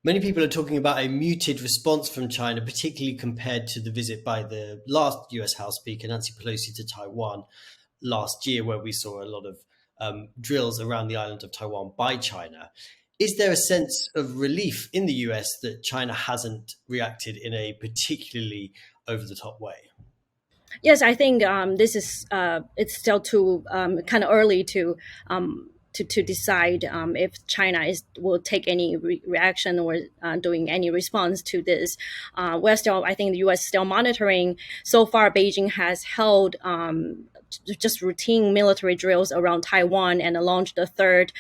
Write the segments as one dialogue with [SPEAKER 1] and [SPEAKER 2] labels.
[SPEAKER 1] Many people are talking about a muted response from China, particularly compared to the visit by the last US House Speaker, Nancy Pelosi, to Taiwan last year, where we saw a lot of drills around the island of Taiwan by China. Is there a sense of relief in the US that China hasn't reacted in a particularly over-the-top way?
[SPEAKER 2] Yes, I think this is it's still too kind of early to decide if China will take any reaction or doing any response to this. I think the U.S. is still monitoring. So far, Beijing has held just routine military drills around Taiwan and launched the third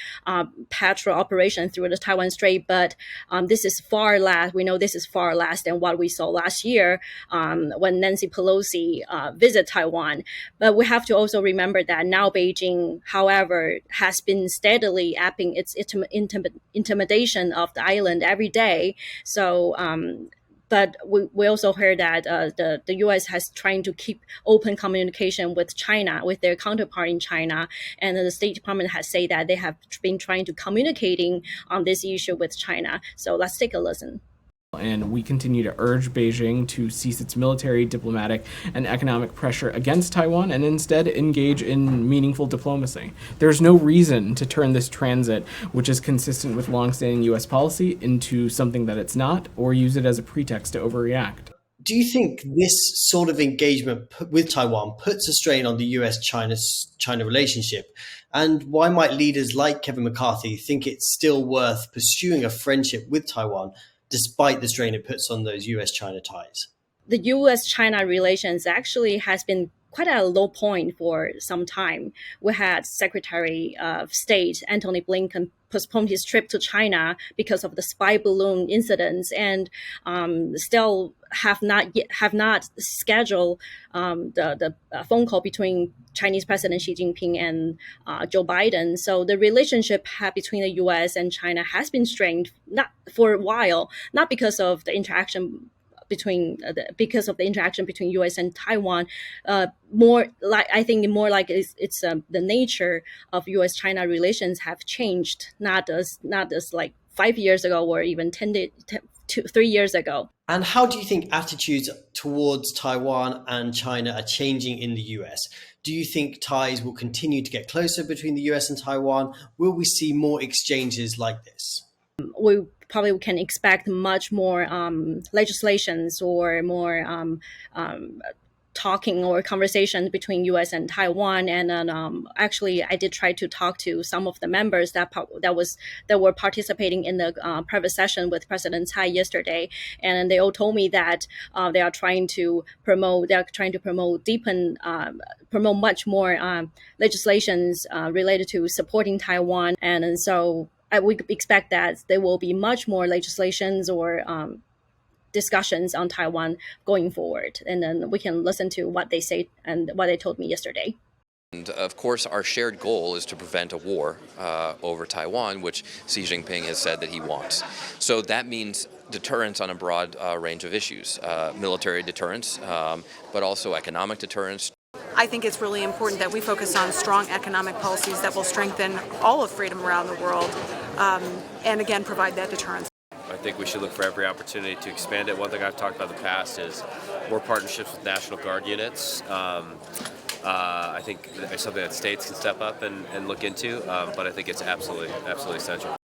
[SPEAKER 2] patrol operation through the Taiwan Strait. But this is far less. We know this is far less than what we saw last year when Nancy Pelosi visited Taiwan. But we have to also remember that now Beijing, however, has been steadily upping its intimidation of the island every day. So but we also heard that the U.S. has trying to keep open communication with China, with their counterpart in China. And the State Department has said that they have been trying to communicating on this issue with China. So let's take a listen.
[SPEAKER 3] And we continue to urge Beijing to cease its military, diplomatic, and economic pressure against Taiwan and instead engage in meaningful diplomacy. There's no reason to turn this transit, which is consistent with longstanding U.S. policy, into something that it's not, or use it as a pretext to overreact.
[SPEAKER 1] Do you think this sort of engagement with Taiwan puts a strain on the US-China relationship? And why might leaders like Kevin McCarthy think it's still worth pursuing a friendship with Taiwan despite the strain it puts on those US-China ties?
[SPEAKER 2] The U.S.-China relations actually has been quite at a low point for some time. We had Secretary of State Antony Blinken postpone his trip to China because of the spy balloon incidents, and still have not scheduled the phone call between Chinese President Xi Jinping and Joe Biden. So the relationship between the U.S. and China has been strained not for a while, not because of the interaction because of the interaction between U.S. and Taiwan, more like it's the nature of U.S.-China relations have changed, not as like 5 years ago or even 3 years ago.
[SPEAKER 1] And how do you think attitudes towards Taiwan and China are changing in the US? Do you think ties will continue to get closer between the US and Taiwan? Will we see more exchanges like this?
[SPEAKER 2] We probably can expect much more legislations or more talking or conversation between U.S. and Taiwan. And then actually, I did try to talk to some of the members that were participating in the private session with President Tsai yesterday, and they all told me that they are trying to promote much more legislations related to supporting Taiwan, and so I would expect that there will be much more legislations or discussions on Taiwan going forward. And then we can listen to what they say and what they told me yesterday.
[SPEAKER 4] And of course, our shared goal is to prevent a war over Taiwan, which Xi Jinping has said that he wants. So that means deterrence on a broad range of issues, military deterrence, but also economic deterrence.
[SPEAKER 5] I think it's really important that we focus on strong economic policies that will strengthen all of freedom around the world and, again, provide that deterrence.
[SPEAKER 6] I think we should look for every opportunity to expand it. One thing I've talked about in the past is more partnerships with National Guard units. I think it's something that states can step up and look into, but I think it's absolutely essential.